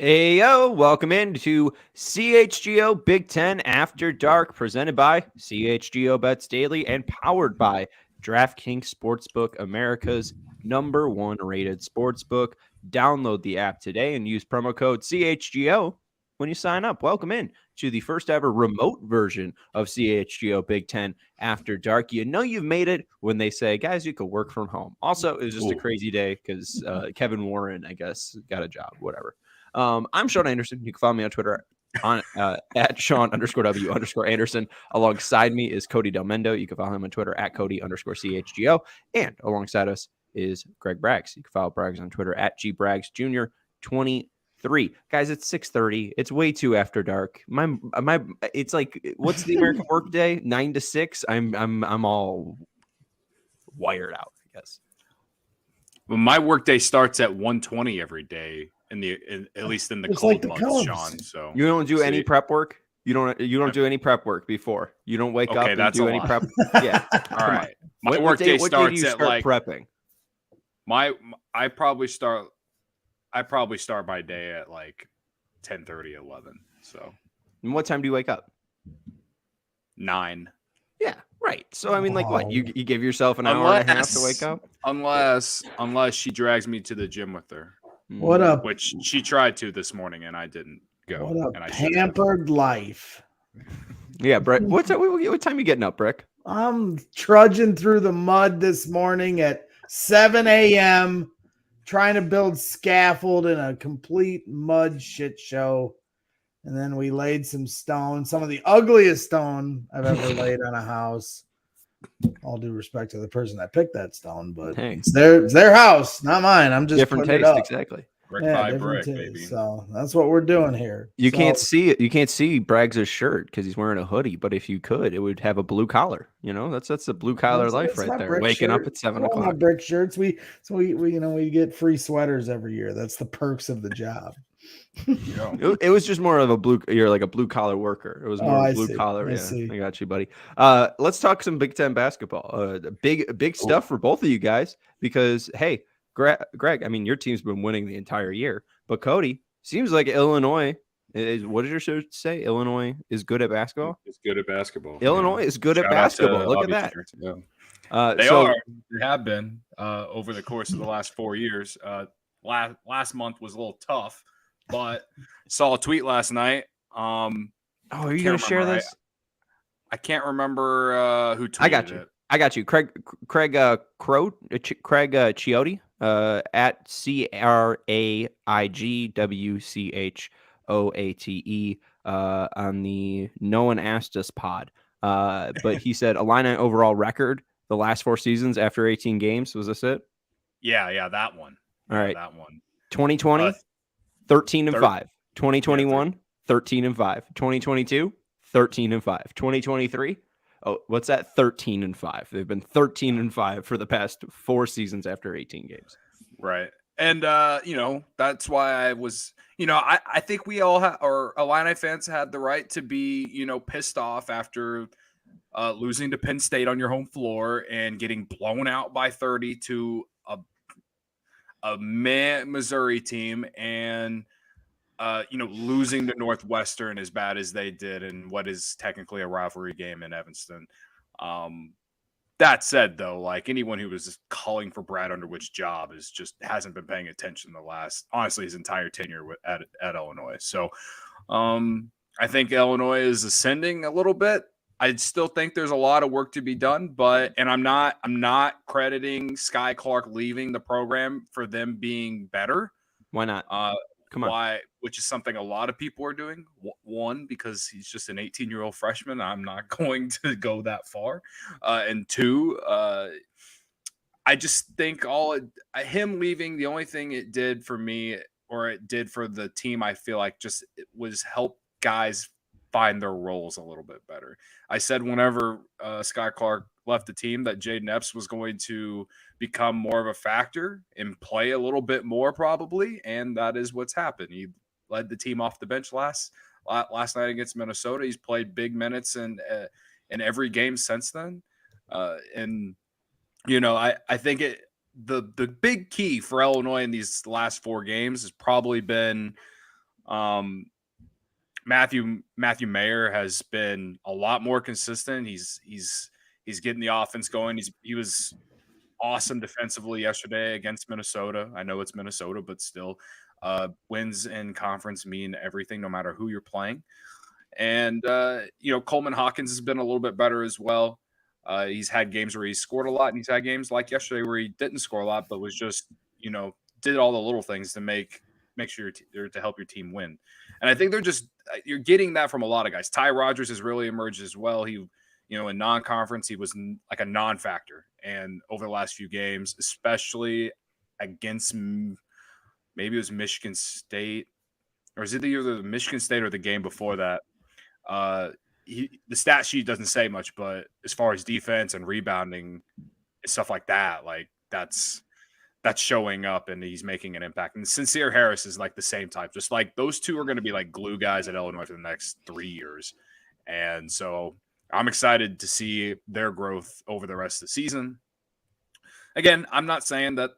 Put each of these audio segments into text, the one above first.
Hey, yo, welcome into CHGO Big Ten After Dark, presented by CHGO Bets Daily and powered by DraftKings Sportsbook, America's #1 rated sportsbook. Download the app today and use promo code CHGO when you sign up. Welcome in to the first ever remote version of CHGO Big Ten After Dark. You know you've made it when they say, guys, you could work from home. Also, it was just a crazy day because Kevin Warren, I guess, got a job, whatever. I'm Sean Anderson. You can follow me on Twitter on at Sean_W_Anderson. Alongside me is Cody Delmendo. You can follow him on Twitter at Cody_CHGO. And alongside us is Greg Braggs. You can follow Braggs on Twitter at GBraggsJr23. Guys, it's 6:30. It's way too after dark. It's like, what's the American work day? 9 to 6. I'm all wired out, I guess. Well, my workday starts at 1:20 every day. At least in the cold months, Sean. So you don't do any prep work. You don't do any prep work before. You don't wake up and do any prep. Yeah. All right. My workday starts at like prepping. I probably start my day at like 10:30, 11. So. And what time do you wake up? 9. Yeah. Right. So I mean, like, what you give yourself an hour and a half to wake up? Unless she drags me to the gym with her. What up? Which she tried to this morning, and I didn't go. What a pampered life. Yeah, Brett. What time you getting up, Brick? I'm trudging through the mud this morning at 7 a.m. trying to build scaffold in a complete mud shit show. And then we laid some stone, some of the ugliest stone I've ever laid on a house. All due respect to the person that picked that stone, but it's their house, not mine. I'm just different taste, exactly. Brick by brick, baby. So that's what we're doing here. You can't see it. You can't see Braggs' shirt because he's wearing a hoodie. But if you could, it would have a blue collar. You know, that's a blue collar life right there. Waking up at 7 o'clock. My brick shirts. We get free sweaters every year. That's the perks of the job. It was just more of a blue. You're like a blue collar worker. It was more blue collar. I got you, buddy. Let's talk some Big Ten basketball. Big stuff for both of you guys because hey, Greg. I mean, your team's been winning the entire year, but Cody seems like Illinois is. What did your show say? Illinois is good at basketball. It's good at basketball. Illinois is good at basketball. Look at that. They have been over the course of the last 4 years. Last month was a little tough. But saw a tweet last night. Are you going to share this? I can't remember who tweeted it. I got you. Craig Chiotti at CRAIGWCHOATE on the No One Asked Us pod. But he said Illini overall record the last 4 seasons after 18 games. Was this it? Yeah, that one. All right, that one. 2020. 13-5. 2021, 13-5. 2022, 13-5. 2023, what's that? 13-5. They've been 13-5 for the past 4 seasons after 18 games. Right. And that's why I was, I think we all or Illini fans had the right to be, pissed off after losing to Penn State on your home floor and getting blown out by 30 to a Missouri team and, losing to Northwestern as bad as they did in what is technically a rivalry game in Evanston. That said, though, like anyone who was calling for Brad Underwood's job hasn't been paying attention honestly, his entire tenure at Illinois. So I think Illinois is ascending a little bit. I still think there's a lot of work to be done, and I'm not crediting Sky Clark leaving the program for them being better. Why not? Come on. Why? Which is something a lot of people are doing. One, because he's just an 18-year-old freshman. I'm not going to go that far. And two, I I just think him leaving, the only thing it did for me, or it did for the team, I feel like just it was help guys find their roles a little bit better. I said whenever Scott Clark left the team that Jaden Epps was going to become more of a factor and play a little bit more probably, and that is what's happened. He led the team off the bench last night against Minnesota. He's played big minutes in every game since then, and I think the big key for Illinois in these last 4 games has probably been Matthew Mayer has been a lot more consistent. He's getting the offense going. He was awesome defensively yesterday against Minnesota. I know it's Minnesota, but still, wins in conference mean everything, no matter who you're playing. And Coleman Hawkins has been a little bit better as well. He's had games where he scored a lot, and he's had games like yesterday where he didn't score a lot, but was just, did all the little things to make sure to help your team win. And I think you're getting that from a lot of guys. Ty Rodgers has really emerged as well. He, in non-conference, he was like a non-factor. And over the last few games, especially against maybe it was Michigan State, or is it either Michigan State or the game before that? The stat sheet doesn't say much, but as far as defense and rebounding and stuff like that, like that's showing up, and he's making an impact. And Sincere Harris is like the same type. Just like those two are going to be like glue guys at Illinois for the next 3 years. And so I'm excited to see their growth over the rest of the season. Again, I'm not saying that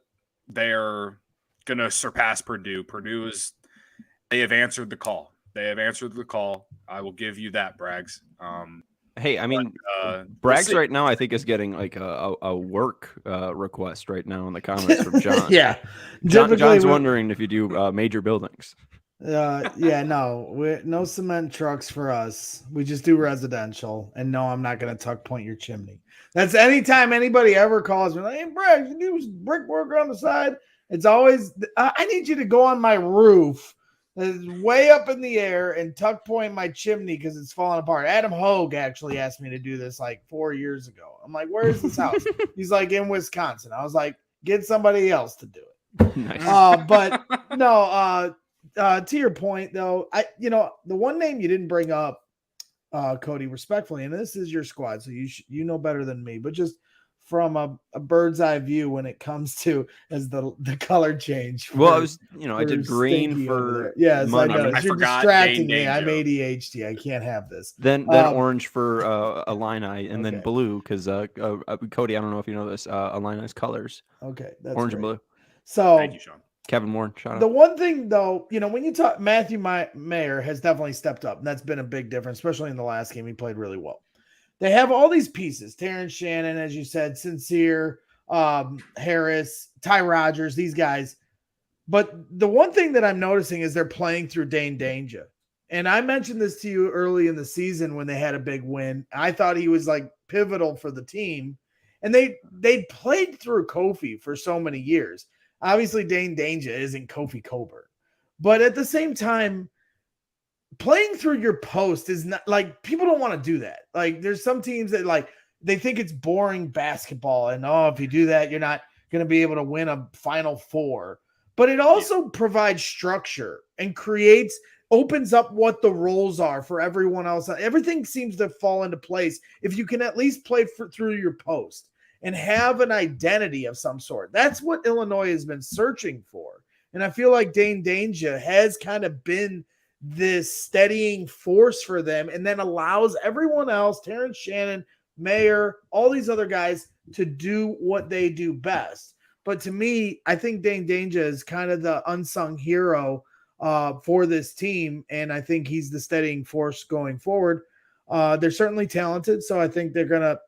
they're going to surpass Purdue. They have answered the call. I will give you that, Braggs. Hey, I mean, Braggs right now, I think, is getting like a work request right now in the comments from John. Yeah. John's wondering if you do major buildings. No cement trucks for us. We just do residential. And no, I'm not going to tuck point your chimney. That's anytime anybody ever calls me like, hey, Braggs, you do brickwork on the side. It's always, I need you to go on my roof. It's way up in the air and tuck point my chimney because it's falling apart. Adam Hogue actually asked me to do this like 4 years ago. I'm like, where is this house? He's like, in Wisconsin. I was like, get somebody else to do it. Nice. But no, to your point though, the one name you didn't bring up, Cody, respectfully, and this is your squad, so you know better than me, but just from a bird's eye view when it comes to as the color change. Well, I was, I did green for money. I You're forgot distracting me. I'm ADHD. I can't have this. Then orange for Illini, and then blue because Cody, I don't know if you know this, Illini's colors. Okay, that's orange great. and blue. So thank you, Sean. Kevin Warren, shout out. The one thing though, when you talk, Matthew Mayer has definitely stepped up, and that's been a big difference, especially in the last game. He played really well. They have all these pieces: Terrence Shannon, as you said, Sincere, Harris, Ty Rodgers, these guys. But the one thing that I'm noticing is they're playing through Dane Danger. And I mentioned this to you early in the season when they had a big win. I thought he was like pivotal for the team. And they played through Kofi for so many years. Obviously, Dane Danger isn't Kofi Coburn. But at the same time, playing through your post is not like people don't want to do that. Like there's some teams that like they think it's boring basketball, and if you do that, you're not going to be able to win a Final Four. But it also provides structure and opens up what the roles are for everyone else. Everything seems to fall into place if you can at least play through your post and have an identity of some sort. That's what Illinois has been searching for. And I feel like Dane Danger has kind of been this steadying force for them, and then allows everyone else, Terrence Shannon, Mayer, all these other guys, to do what they do best. But to me, I think Dane Danger is kind of the unsung hero for this team, and I think he's the steadying force going forward. They're certainly talented, so I think they're going to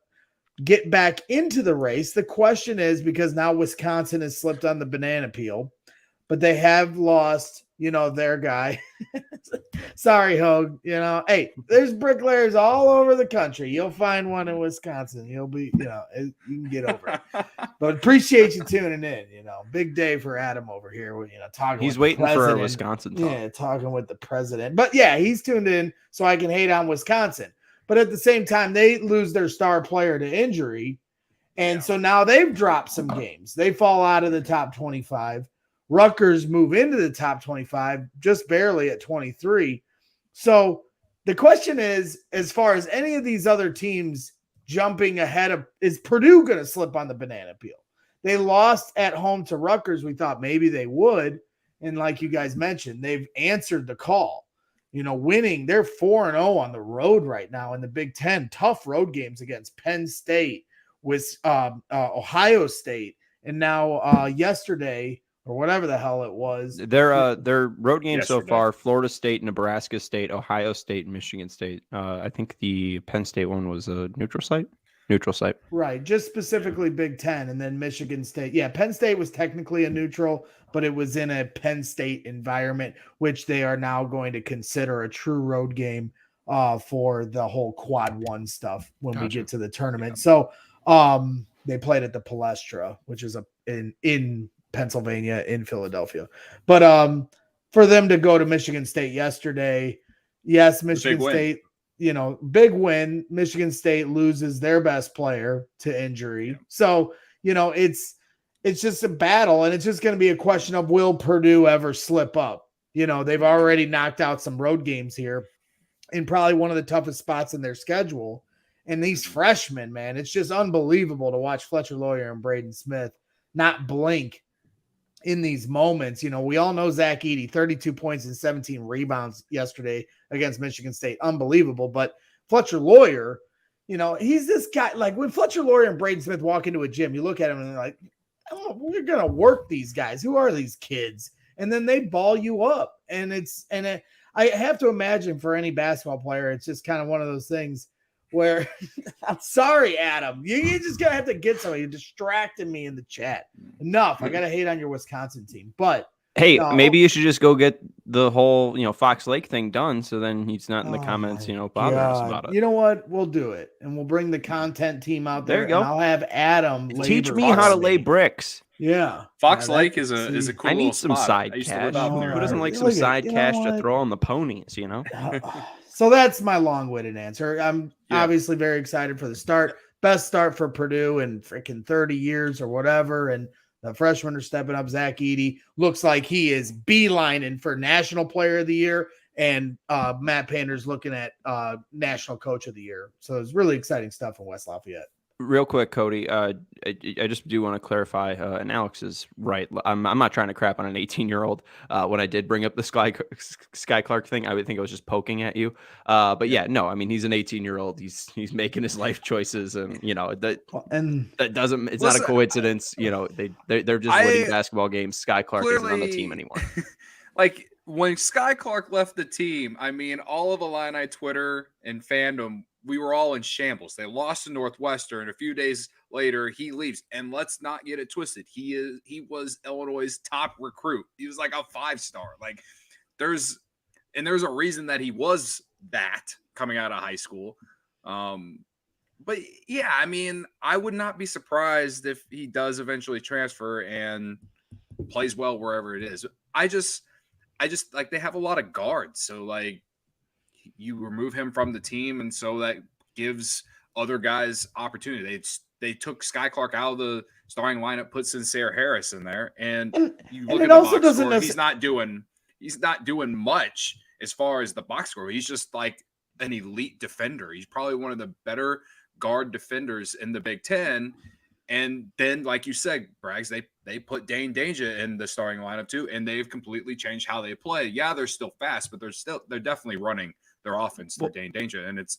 get back into the race. The question is, because now Wisconsin has slipped on the banana peel, but they have lost, their guy. Sorry, Hogue. Hey, there's bricklayers all over the country. You'll find one in Wisconsin. You'll be, you can get over it. But appreciate you tuning in. Big day for Adam over here. Talking. He's waiting for our Wisconsin talk. Yeah, talking with the president. But yeah, he's tuned in so I can hate on Wisconsin. But at the same time, they lose their star player to injury. And so now they've dropped some games. They fall out of the top 25. Rutgers move into the top 25, just barely at 23. So the question is, as far as any of these other teams jumping ahead of, is Purdue going to slip on the banana peel? They lost at home to Rutgers. We thought maybe they would. And like you guys mentioned, they've answered the call. Winning. They're 4-0 on the road right now in the Big Ten. Tough road games against Penn State, with Ohio State, and now yesterday, or whatever the hell it was. Their road games so far: Florida State, Nebraska State, Ohio State, and Michigan State. I think the Penn State one was a neutral site. Right, just specifically Big Ten, and then Michigan State. Yeah, Penn State was technically a neutral, but it was in a Penn State environment, which they are now going to consider a true road game for the whole Quad 1 stuff when we get to the tournament. So they played at the Palestra, which is in Pennsylvania, in Philadelphia. But for them to go to Michigan State yesterday, yes, Michigan State, big win. Michigan State loses their best player to injury. Yeah. So, it's just a battle, and it's just going to be a question of, will Purdue ever slip up? They've already knocked out some road games here in probably one of the toughest spots in their schedule. And these freshmen, man, it's just unbelievable to watch Fletcher Lawyer and Braden Smith not blink in these moments. We all know Zach Edey, 32 points and 17 rebounds yesterday against Michigan State. Unbelievable. But Fletcher Lawyer, he's this guy. Like, when Fletcher Lawyer and Braden Smith walk into a gym, you look at him and they're like, oh, we're going to work these guys. Who are these kids? And then they ball you up. I have to imagine for any basketball player, it's just kind of one of those things where I'm sorry, Adam. You just gotta have to get somebody. You're distracting me in the chat. Enough. I gotta hate on your Wisconsin team. But hey, maybe you should just go get the whole Fox Lake thing done, so then he's not in the comments, bothering us about it. You know what? We'll do it, and we'll bring the content team out there. There you go. And I'll have Adam teach me how to lay bricks. Yeah, Fox Lake is a cool. I need some spot. side cash. Who doesn't like some side cash to throw on the ponies? So that's my long-winded answer. I'm obviously very excited for the start. Best start for Purdue in freaking 30 years or whatever. And the freshmen are stepping up. Zach Edey looks like he is beelining for National Player of the Year. And Matt Pander's looking at National Coach of the Year. So it's really exciting stuff in West Lafayette. Real quick, Cody, I just do want to clarify, and Alex is right. I'm not trying to crap on an 18-year-old. When I did bring up the Sky Clark thing, I would think I was just poking at you. But yeah, no, I mean, he's an 18-year-old. He's making his life choices, and that doesn't. It's not a coincidence. They're just winning basketball games. Sky Clark isn't on the team anymore. Like, when Sky Clark left the team, I mean, all of Illini Twitter and fandom, we were all in shambles. They lost to Northwestern. A few days later, he leaves. And let's not get it twisted. He was Illinois' top recruit. He was like a 5-star. Like, there's a reason that he was that coming out of high school. But yeah, I mean, I would not be surprised if he does eventually transfer and plays well wherever it is. I just like, they have a lot of guards. So, like, you remove him from the team, and so that gives other guys opportunity. They took Sky Clark out of the starting lineup, put Sincere Harris in there, and you look at the box score. He's not doing much as far as the box score. He's just like an elite defender. He's probably one of the better guard defenders in the Big Ten. And then, like you said, Braggs, they put Dane Danger in the starting lineup too, and they've completely changed how they play. Yeah, they're still fast, but they're definitely running their offense through Dane Danger, and it's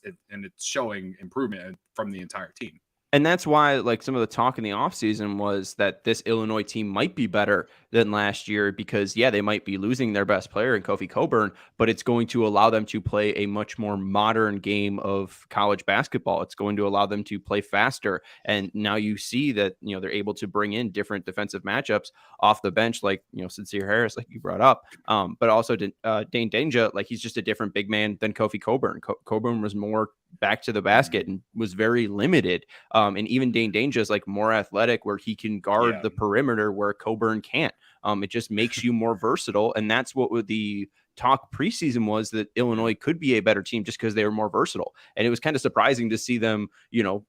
showing improvement from the entire team. And that's why, like, some of the talk in the offseason was that this Illinois team might be better than last year because, yeah, they might be losing their best player in Kofi Cockburn, but it's going to allow them to play a much more modern game of college basketball. It's going to allow them to play faster. And now you see that, they're able to bring in different defensive matchups off the bench, like, Sincere Harris, like you brought up, but also Dane Danger, like, he's just a different big man than Kofi Cockburn. Cockburn was more back to the basket and was very limited. And even Dane Danger is like more athletic, where he can guard the perimeter where Cockburn can't. It just makes you more versatile. And that's what the talk preseason was that Illinois could be a better team just because they were more versatile. And it was kind of surprising to see them,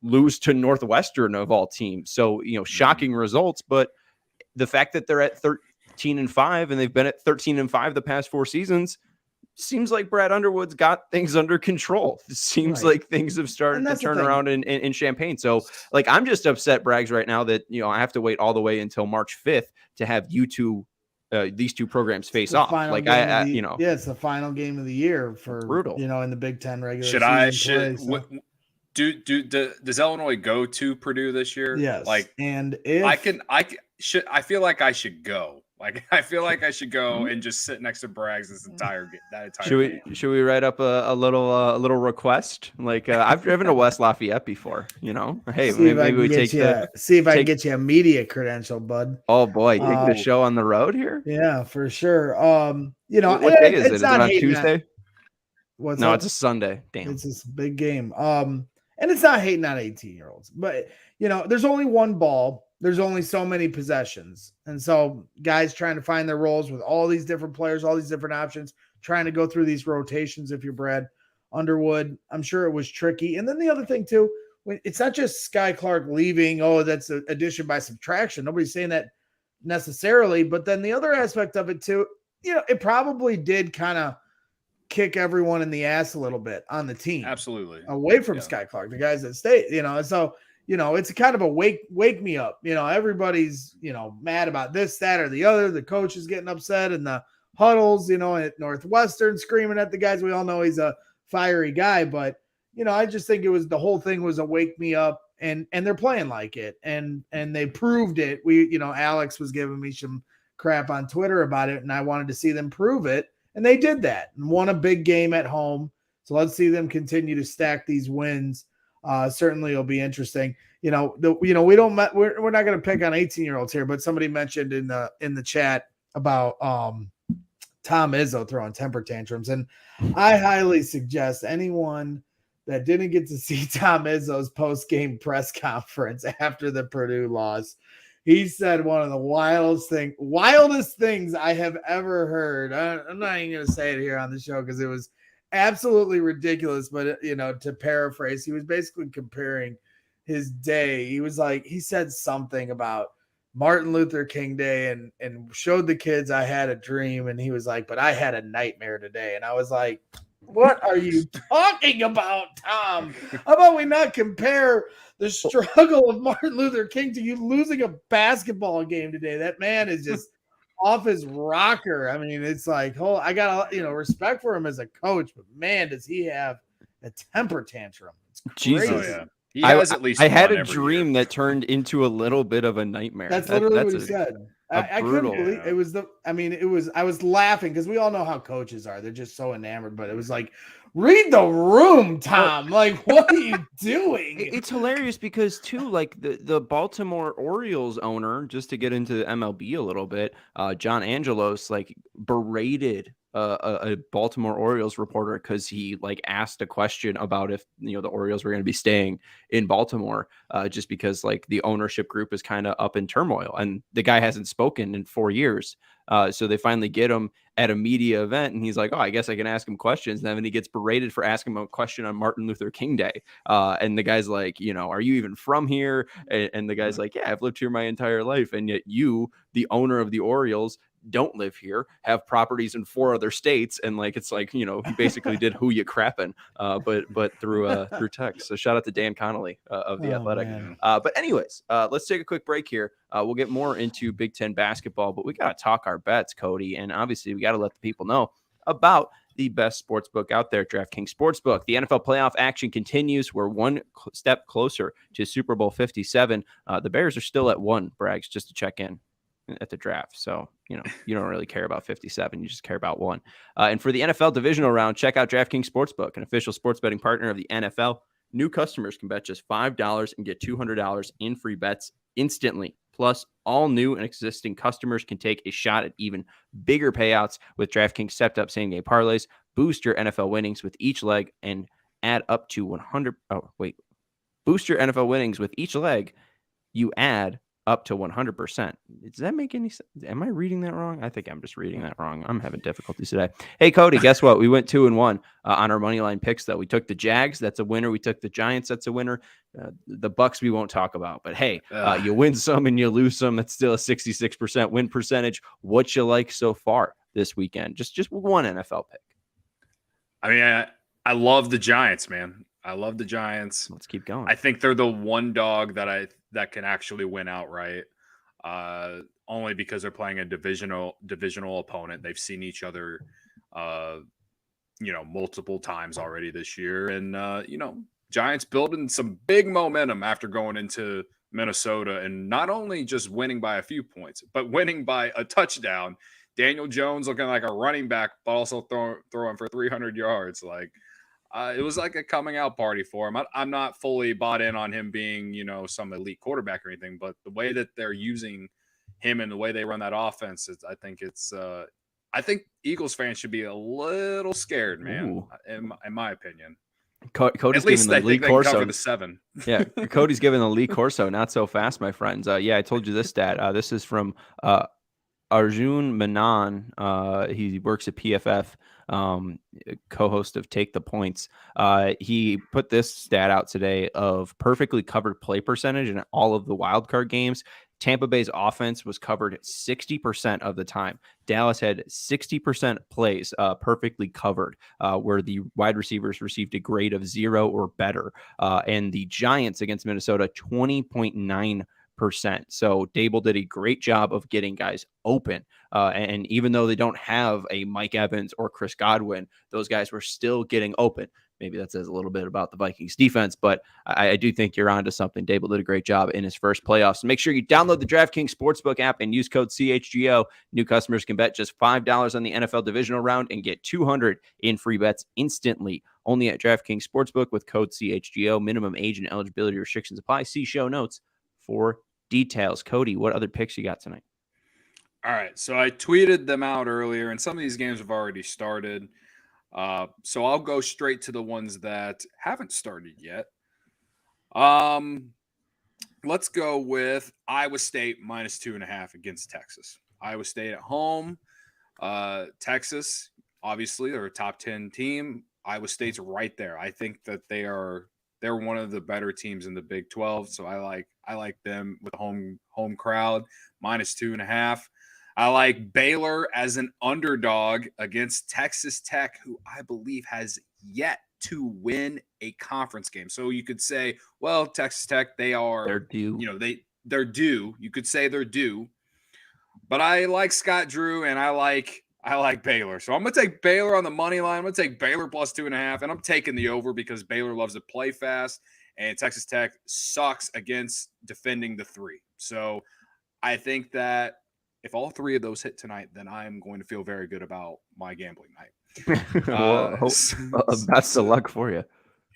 lose to Northwestern of all teams. So, shocking results, but the fact that they're at 13-5 and they've been at 13-5 the past 4 seasons seems like Brad Underwood's got things under control. It seems like things have started to turn around in Champaign. So I'm just upset, Braggs, right now that, I have to wait all the way until March 5th to have these two programs face off. It's the final game of the year for brutal. In the Big Ten regular season. Does Illinois go to Purdue this year? Yes. And if I feel like I should go. I feel like I should go and just sit next to Braggs this entire game. Should we write up a little request? I've driven to West Lafayette before. Hey, maybe we take see if I can get you a media credential, bud. Oh boy, take the show on the road here. Yeah, for sure. What day is it? Is it on Tuesday? No, it's a Sunday. Damn, it's this big game. And it's not hating on 18-year-olds, but there's only one ball. There's only so many possessions. And so guys trying to find their roles with all these different players, all these different options, trying to go through these rotations. If you're Brad Underwood, I'm sure it was tricky. And then the other thing too, it's not just Sky Clark leaving. Oh, that's an addition by subtraction. Nobody's saying that necessarily. But then the other aspect of it too, it probably did kind of kick everyone in the ass a little bit on the team. Absolutely. Away from Sky Clark, the guys that stayed, so it's a kind of a wake me up. Everybody's, mad about this, that, or the other. The coach is getting upset in the huddles, at Northwestern screaming at the guys. We all know he's a fiery guy, but, I just think the whole thing was a wake me up, and they're playing like it. And they proved it. Alex was giving me some crap on Twitter about it, and I wanted to see them prove it. And they did that and won a big game at home. So let's see them continue to stack these wins. Certainly it'll be interesting. We're not going to pick on 18-year-olds here, but somebody mentioned in the chat about Tom Izzo throwing temper tantrums. And I highly suggest anyone that didn't get to see Tom Izzo's post-game press conference after the Purdue loss, he said one of the wildest things I have ever heard. I'm not even going to say it here on the show because it was absolutely ridiculous. But, to paraphrase, he was basically comparing his day. He said something about Martin Luther King Day and showed the kids I had a dream. And he was like, but I had a nightmare today. And I was like, what are you talking about, Tom? How about we not compare the struggle of Martin Luther King to you losing a basketball game today? That man is just off his rocker. I mean, it's like, I got respect for him as a coach, but man, does he have a temper tantrum. It's crazy. Jesus. Oh, yeah. He has at least I had a dream that turned into a little bit of a nightmare. That's literally what he said. I couldn't believe it was I was laughing because we all know how coaches are. They're just so enamored, but it was like, read the room, Tom. Like, what are you doing? It's hilarious because too, the Baltimore Orioles owner, just to get into MLB a little bit, John Angelos, berated a Baltimore Orioles reporter because he asked a question about if the Orioles were going to be staying in Baltimore, just because the ownership group is kind of up in turmoil and the guy hasn't spoken in 4 years. So they finally get him at a media event and he's like, oh, I guess I can ask him questions. And then he gets berated for asking him a question on Martin Luther King Day. And the guy's like, are you even from here? And the guy's like, yeah, I've lived here my entire life. And yet you, the owner of the Orioles, don't live here, have properties in 4 other states, and he basically did who you crapping, but through text. So shout out to Dan Connolly of the Athletic. But anyways, let's take a quick break here. We'll get more into Big Ten basketball, but we got to talk our bets, Cody, and obviously we got to let the people know about the best sports book out there, DraftKings Sportsbook. The NFL playoff action continues. We're one step closer to Super Bowl 57. The Bears are still at 1, Braggs, just to check in at the draft. So, you don't really care about 57. You just care about 1. And for the NFL divisional round, check out DraftKings Sportsbook, an official sports betting partner of the NFL. New customers can bet just $5 and get $200 in free bets instantly. Plus, all new and existing customers can take a shot at even bigger payouts with DraftKings stepped up same game parlays. Boost your NFL winnings with each leg and add up to 100. Boost your NFL winnings with each leg. You add up to 100%. Does that make any sense? Am I reading that wrong? I think I'm just reading that wrong. I'm having difficulties today. Hey, Cody, guess what? We went 2-1 on our money line picks, though. We took the Jags. That's a winner. We took the Giants. That's a winner. The Bucks we won't talk about. But hey, you win some and you lose some. That's still a 66% win percentage. What you like so far this weekend? Just one NFL pick. I mean, I love the Giants, man. I love the Giants. Let's keep going. I think they're the one dog that can actually win outright. Only because they're playing a divisional opponent. They've seen each other, multiple times already this year, and Giants building some big momentum after going into Minnesota and not only just winning by a few points, but winning by a touchdown. Daniel Jones looking like a running back, but also throwing for 300 yards. It was like a coming out party for him. I'm not fully bought in on him being, some elite quarterback or anything, but the way that they're using him and the way they run that offense, I think Eagles fans should be a little scared, man, in my opinion. Cody's At least giving the Lee Corso the 7. Yeah, Cody's giving the Lee Corso not so fast, my friends. I told you this stat. This is from Arjun Menon. He works at PFF, co-host of Take the Points. He put this stat out today of perfectly covered play percentage in all of the wildcard games. Tampa Bay's offense was covered 60% of the time. Dallas had 60% plays perfectly covered, where the wide receivers received a grade of 0 or better. And the Giants against Minnesota, 20.9%. So Dable did a great job of getting guys open. And even though they don't have a Mike Evans or Chris Godwin, those guys were still getting open. Maybe that says a little bit about the Vikings defense, but I do think you're onto something. Dable did a great job in his first playoffs. Make sure you download the DraftKings Sportsbook app and use code CHGO. New customers can bet just $5 on the NFL divisional round and get $200 in free bets instantly. Only at DraftKings Sportsbook with code CHGO. Minimum age and eligibility restrictions apply. See show notes for details. Cody, what other picks you got tonight? All right, so I tweeted them out earlier, and some of these games have already started. So I'll go straight to the ones that haven't started yet. Let's go with Iowa State -2.5 against Texas. Iowa State at home. Texas, obviously, they're a top 10 team. Iowa State's right there. I think that they're one of the better teams in the Big 12. So I like them with a home crowd -2.5. I like Baylor as an underdog against Texas Tech, who I believe has yet to win a conference game. So you could say, well, Texas Tech, they're due. They're due. You could say they're due. But I like Scott Drew and I like Baylor. So I'm going to take Baylor on the money line. I'm going to take Baylor +2.5, and I'm taking the over because Baylor loves to play fast and Texas Tech sucks against defending the 3. So I think that if all 3 of those hit tonight, then I'm going to feel very good about my gambling night. Best of luck for you.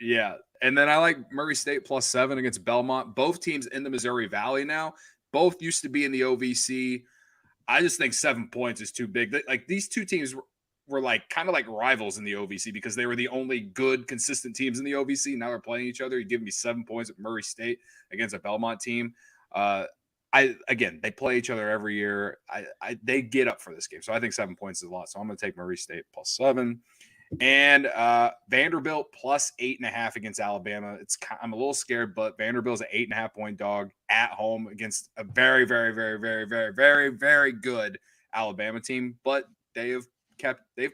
Yeah. And then I like Murray State +7 against Belmont. Both teams in the Missouri Valley now. Both used to be in the OVC. I just think 7 points is too big. Like these two teams were like kind of like rivals in the OVC because they were the only good, consistent teams in the OVC. Now they're playing each other. You give me 7 points at Murray State against a Belmont team. They play each other every year. They get up for this game. So I think 7 points is a lot. So I'm going to take Murray State +7. And Vanderbilt +8.5 against Alabama. I'm a little scared, but Vanderbilt's an 8.5-point dog at home against a very, very, very, very, very, very, very good Alabama team. But they've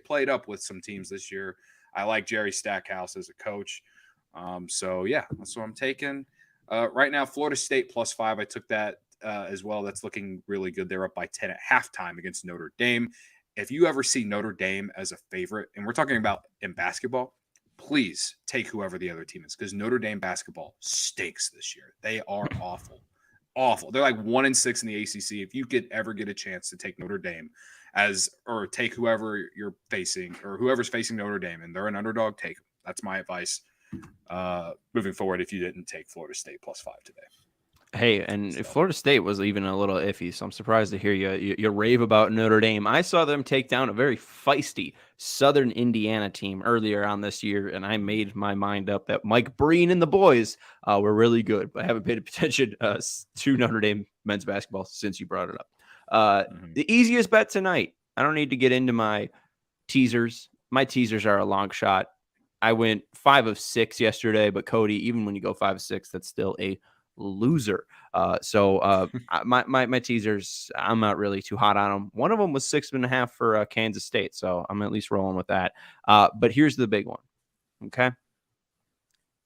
played up with some teams this year. I like Jerry Stackhouse as a coach. So yeah, that's what I'm taking. Right now, Florida State +5. I took that as well. That's looking really good. They're up by 10 at halftime against Notre Dame. If you ever see Notre Dame as a favorite, and we're talking about in basketball, please take whoever the other team is because Notre Dame basketball stinks this year. They are awful. Awful. They're like 1-6 in the ACC. If you could ever get a chance to take Notre Dame or take whoever you're facing or whoever's facing Notre Dame and they're an underdog, take them. That's my advice moving forward if you didn't take Florida State +5 today. Hey, and Florida State was even a little iffy, so I'm surprised to hear you rave about Notre Dame. I saw them take down a very feisty Southern Indiana team earlier on this year, and I made my mind up that Mike Breen and the boys were really good. But I haven't paid attention to Notre Dame men's basketball since you brought it up. The easiest bet tonight. I don't need to get into my teasers. My teasers are a long shot. I went 5 of 6 yesterday, but Cody, even when you go 5 of 6, that's still a loser. My teasers, I'm not really too hot on them. One of them was 6.5 for Kansas State, so I'm at least rolling with that. But here's the big one. Okay,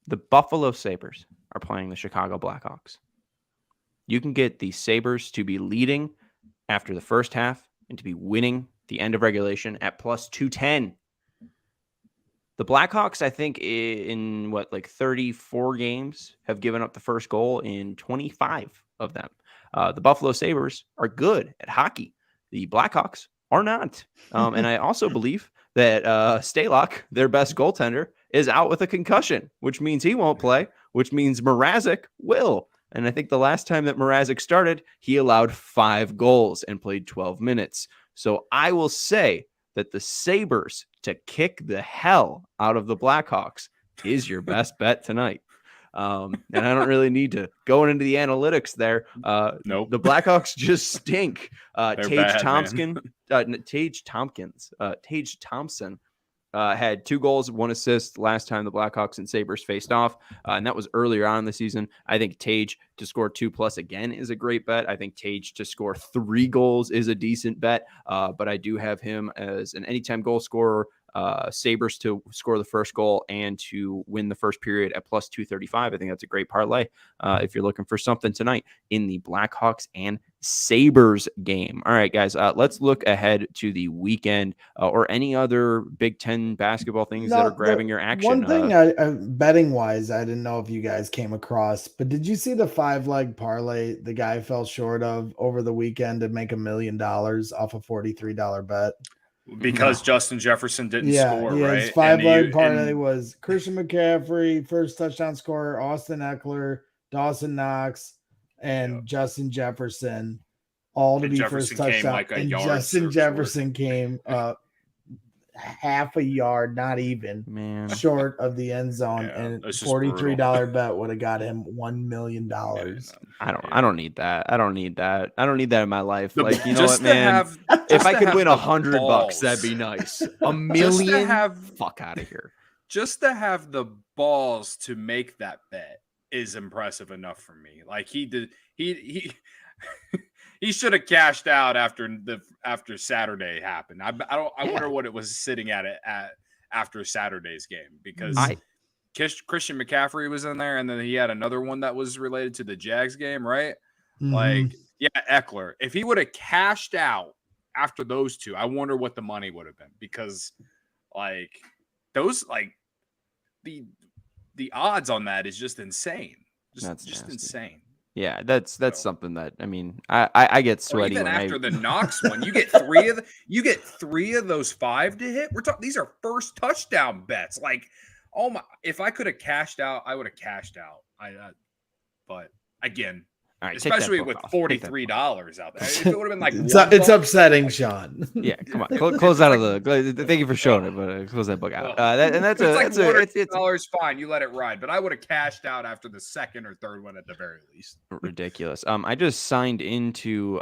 the Buffalo Sabres are playing the Chicago Blackhawks. You can get the Sabres to be leading after the first half and to be winning the end of regulation at plus 210. The Blackhawks, I think, in 34 games, have given up the first goal in 25 of them. The Buffalo Sabres are good at hockey. The Blackhawks are not. And I also believe that Stalock, their best goaltender, is out with a concussion, which means he won't play, which means Mrazek will. And I think the last time that Mrazek started, he allowed 5 goals and played 12 minutes. So I will say that the Sabres to kick the hell out of the Blackhawks is your best bet tonight. And I don't really need to go into the analytics there. Nope. The Blackhawks just stink. Tage Thompson had 2 goals, 1 assist last time the Blackhawks and Sabres faced off, and that was earlier on in the season. I think Tage to score 2+ again is a great bet. I think Tage to score 3 goals is a decent bet, but I do have him as an anytime goal scorer. Sabres to score the first goal and to win the first period at plus 235. I think that's a great parlay if you're looking for something tonight in the Blackhawks and Sabres game. All right, guys, let's look ahead to the weekend or any other Big Ten basketball things that are grabbing your action. One thing betting wise, I didn't know if you guys came across, but did you see the 5-leg parlay the guy fell short of over the weekend to make $1 million off a $43 bet? Because Justin Jefferson didn't score, right? His 5-leg parlay was Christian McCaffrey, first touchdown scorer, Austin Eckler, Dawson Knox, and Justin Jefferson, all to be first touchdown. And Justin Jefferson came half a yard, not even, short of the end zone, and $43 bet would have got him $1 million. I don't need that. I don't need that in my life. Like, you know what, man? If I could win $100, that'd be nice. $1 million? Fuck out of here. Just to have the balls to make that bet is impressive enough for me. Like he should have cashed out after Saturday happened. I wonder what it was sitting at after Saturday's game, because Christian McCaffrey was in there, and then he had another one that was related to the Jags game, right? Mm-hmm. Like, Eckler. If he would have cashed out after those two, I wonder what the money would have been, because like those, like the odds on that is just insane. Just insane. Yeah, that's something that, I mean, I get sweaty. Even after the Knox one, you get 3 of those 5 to hit. We're talking, these are first touchdown bets. Like, oh my! If I could have cashed out, I would have cashed out. But again, especially with $43 out there, if it would have been like it's upsetting, Sean. Yeah, come on, close out of the. Thank you for showing it, but close that book out. It's $1 fine. You let it ride, but I would have cashed out after the second or third one at the very least. Ridiculous. I just signed into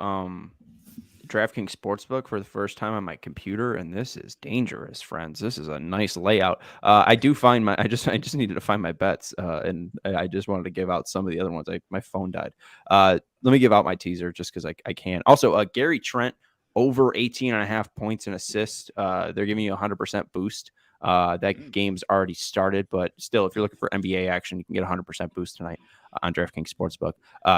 DraftKings Sportsbook for the first time on my computer, and this is dangerous, friends. This is a nice layout. I just needed to find my bets, and I just wanted to give out some of the other ones. My phone died. Let me give out my teaser just because I can. Also, Gary Trent over 18.5 points and assists. They're giving you a 100% boost. That game's already started, but still, if you're looking for NBA action, you can get a 100% boost tonight on DraftKings Sportsbook.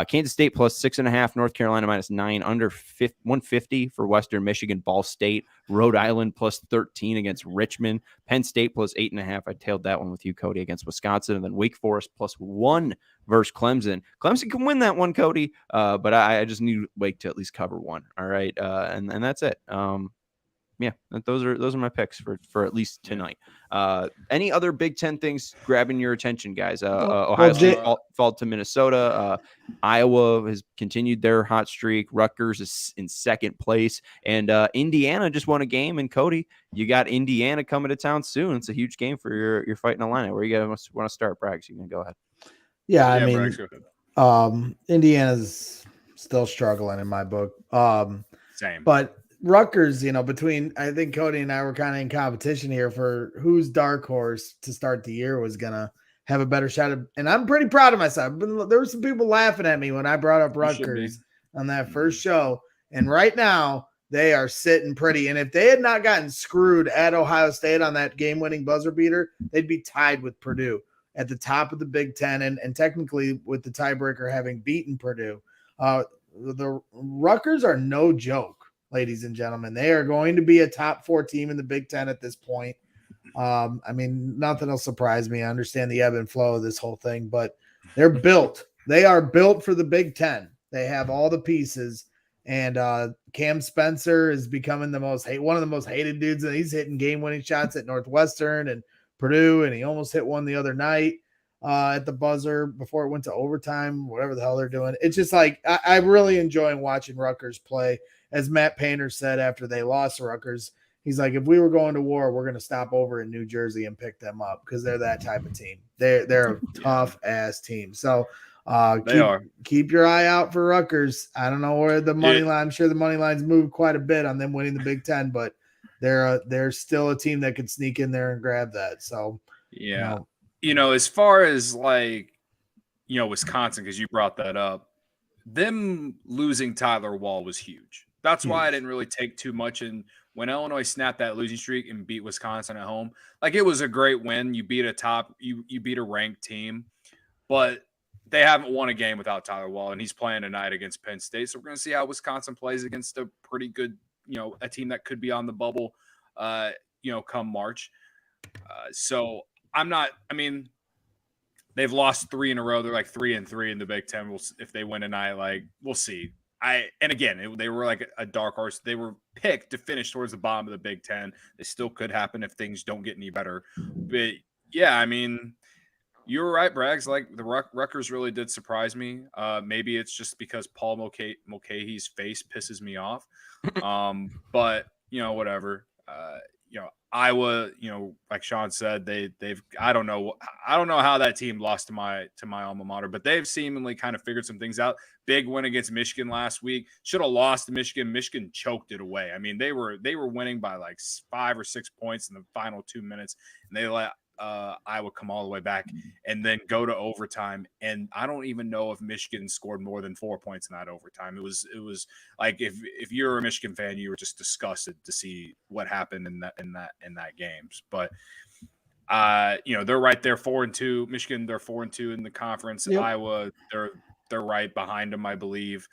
Kansas State plus 6.5, North Carolina minus 9, under 150 for Western Michigan, Ball State, Rhode Island plus 13 against Richmond, Penn State plus 8.5. I tailed that one with you, Cody, against Wisconsin, and then Wake Forest plus 1 versus Clemson. Clemson can win that one, Cody, but I just need Wake to at least cover 1. All right, and that's it. yeah, those are my picks for at least tonight. Any other Big Ten things grabbing your attention, guys? Ohio State fall to Minnesota. Iowa has continued their hot streak. Rutgers is in second place, and Indiana just won a game. And Cody, you got Indiana coming to town soon. It's a huge game for your Fighting Illini. Where you guys want to start, Braggs? You can go ahead. Yeah, I mean, Braggs, go ahead. Indiana's still struggling in my book. Same, but Rutgers, between, I think Cody and I were kind of in competition here for whose dark horse to start the year was going to have a better shot. And I'm pretty proud of myself. There were some people laughing at me when I brought up Rutgers on that first show. And right now they are sitting pretty. And if they had not gotten screwed at Ohio State on that game-winning buzzer beater, they'd be tied with Purdue at the top of the Big Ten. And technically with the tiebreaker having beaten Purdue, the Rutgers are no joke. Ladies and gentlemen, they are going to be a top 4 team in the Big Ten at this point. I mean, nothing will surprise me. I understand the ebb and flow of this whole thing, but they're built. They are built for the Big Ten. They have all the pieces, and Cam Spencer is becoming one of the most hated dudes, and he's hitting game-winning shots at Northwestern and Purdue, and he almost hit one the other night at the buzzer before it went to overtime, whatever the hell they're doing. It's just like I really enjoy watching Rutgers play. As Matt Painter said after they lost to Rutgers, he's like, if we were going to war, we're going to stop over in New Jersey and pick them up because they're that type of team. They're a tough-ass team. So keep your eye out for Rutgers. I don't know where the money line – I'm sure the money line's moved quite a bit on them winning the Big Ten, but they're still a team that could sneak in there and grab that. So, as far as Wisconsin, because you brought that up, them losing Tyler Wall was huge. That's why I didn't really take too much in when Illinois snapped that losing streak and beat Wisconsin at home. Like, it was a great win. You beat you beat a ranked team, but they haven't won a game without Tyler Wall, and he's playing tonight against Penn State. So we're going to see how Wisconsin plays against a pretty good, a team that could be on the bubble, come March. So they've lost 3 in a row. They're like 3-3 in the Big Ten. If they win tonight, we'll see. They were like a dark horse. They were picked to finish towards the bottom of the Big Ten. It still could happen if things don't get any better. But yeah, you were right, Braggs. Like, the Rutgers really did surprise me. Maybe it's just because Paul Mulcahy's face pisses me off. But whatever. Iowa, like Sean said, they've I don't know how that team lost to my alma mater, but they've seemingly kind of figured some things out. Big win against Michigan last week. Should have lost to Michigan. Michigan choked it away. I mean, they were winning by like 5 or 6 points in the final 2 minutes, and they let Iowa come all the way back and then go to overtime. And I don't even know if Michigan scored more than 4 points in that overtime. It was like, if you're a Michigan fan, you were just disgusted to see what happened in that game. But they're right there 4-2. Michigan, they're 4-2 in the conference. Yep. Iowa, they're right behind them, I believe.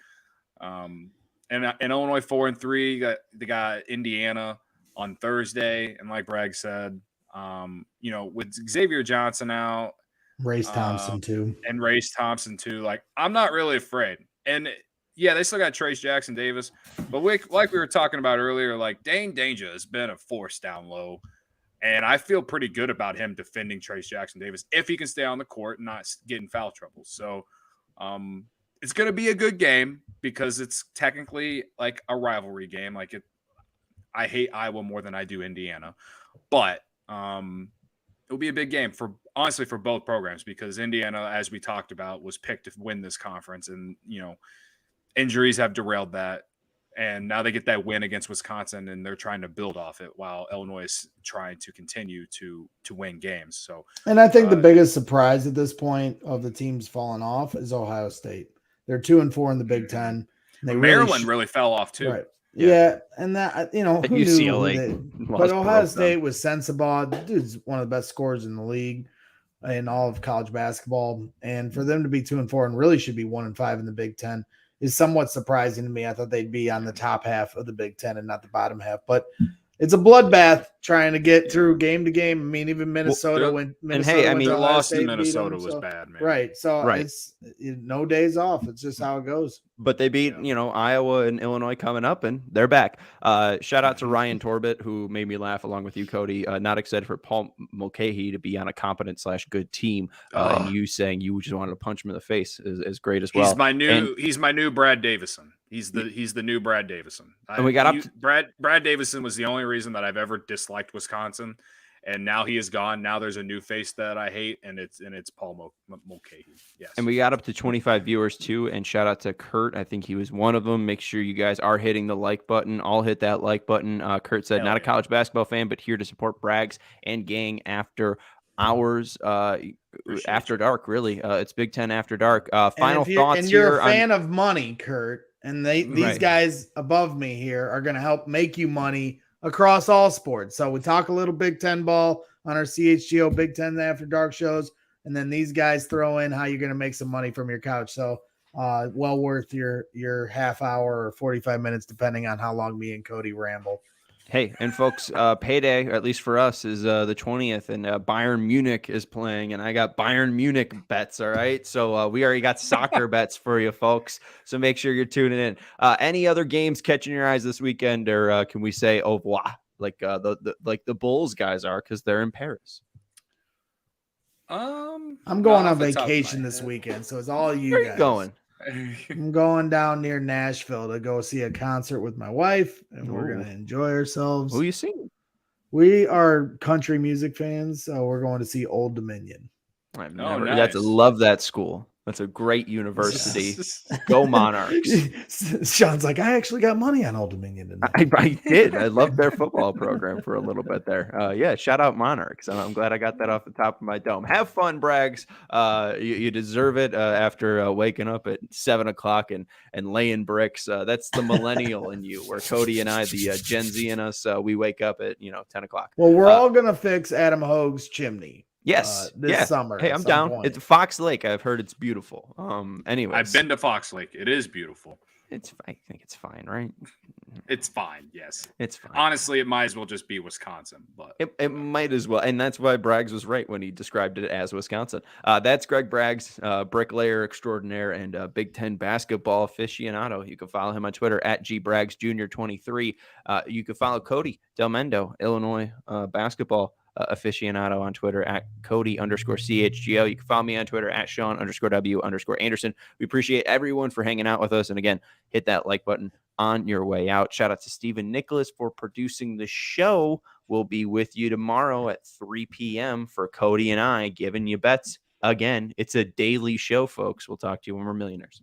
And Illinois 4-3. They got Indiana on Thursday, and like Bragg said, with Xavier Johnson out, Race Thompson too, like, I'm not really afraid. And yeah, they still got Trace Jackson Davis, but like we were talking about earlier, like, Dane Danger has been a force down low, and I feel pretty good about him defending Trace Jackson Davis if he can stay on the court and not get in foul trouble. So it's going to be a good game because it's technically like a rivalry game. I hate Iowa more than I do Indiana, but it'll be a big game for both programs because Indiana, as we talked about, was picked to win this conference, and injuries have derailed that. And now they get that win against Wisconsin, and they're trying to build off it while Illinois is trying to continue to win games. So, and I think the biggest surprise at this point of the teams falling off is Ohio State. They're 2-4 in the Big Ten. Maryland really fell off too. Right. Yeah, and that, who UCLA knew? But Ohio State was sensible. Dude's one of the best scorers in the league in all of college basketball. And for them to be 2-4 and really should be 1-5 in the Big Ten is somewhat surprising to me. I thought they'd be on the top half of the Big Ten and not the bottom half. But it's a bloodbath trying to get through game to game. I mean, even Minnesota they're- Minnesota I went mean, to Their Ohio loss State, to beat Minnesota them, was so- bad, man. Right. So Right. it's no days off. It's just how it goes. But they beat, Iowa and Illinois coming up, and they're back. Shout out to Ryan Torbett, who made me laugh along with you, Cody. Not excited for Paul Mulcahy to be on a competent/good team, and you saying you just wanted to punch him in the face is great as well. He's my new Brad Davison. He's the new Brad Davison. And we got Brad Davison was the only reason that I've ever disliked Wisconsin. And now he is gone. Now there's a new face that I hate, and it's Paul Mulcahy. Yes. And we got up to 25 viewers too. And shout out to Kurt. I think he was one of them. Make sure you guys are hitting the like button. I'll hit that like button. Kurt said, not a college basketball fan, but here to support Braggs and gang after hours. After dark, really. It's Big Ten After Dark. Final thoughts. And you're here a fan of money, Kurt. And these guys above me here are going to help make you money across all sports. So we talk a little Big Ten ball on our CHGO Big Ten After Dark shows, and then these guys throw in how you're going to make some money from your couch. So well worth your half hour or 45 minutes, depending on how long me and Cody ramble. Hey, and folks, payday, at least for us, is the 20th, and Bayern Munich is playing, and I got Bayern Munich bets, all right? So we already got soccer bets for you, folks, so make sure you're tuning in. Any other games catching your eyes this weekend, or can we say au revoir, like the Bulls guys are, because they're in Paris? I'm going on vacation this weekend, so it's all you Where guys. Are you going? I'm going down near Nashville to go see a concert with my wife, and we're going to enjoy ourselves. Who are you seeing? We are country music fans, so we're going to see Old Dominion. I've never. Nice. Love that school. That's a great university. Go Monarchs. Sean's like, I actually got money on Old Dominion tonight. I did. I loved their football program for a little bit there. Yeah, shout out Monarchs. I'm glad I got that off the top of my dome. Have fun, Braggs. You deserve it after waking up at 7 o'clock and laying bricks. That's the millennial in you, where Cody and I, the Gen Z in us, we wake up at 10 o'clock. Well, we're all gonna fix Adam Hogue's chimney. Yes, this summer. Hey, I'm down. Point. It's Fox Lake. I've heard it's beautiful. Anyways, I've been to Fox Lake. It is beautiful. I think it's fine, right? It's fine. Yes, it's fine. Honestly, it might as well just be Wisconsin, but it might as well, and that's why Braggs was right when he described it as Wisconsin. That's Greg Braggs, bricklayer extraordinaire and Big Ten basketball aficionado. You can follow him on Twitter at gbraggsjr23. You can follow Cody Delmendo, Illinois basketball aficionado, on Twitter at Cody_CHGO. You can follow me on Twitter at Sean_W_Anderson. We appreciate everyone for hanging out with us. And again, hit that like button on your way out. Shout out to Stephen Nicholas for producing the show. We'll be with you tomorrow at 3 p.m. for Cody and I giving you bets. Again, it's a daily show, folks. We'll talk to you when we're millionaires.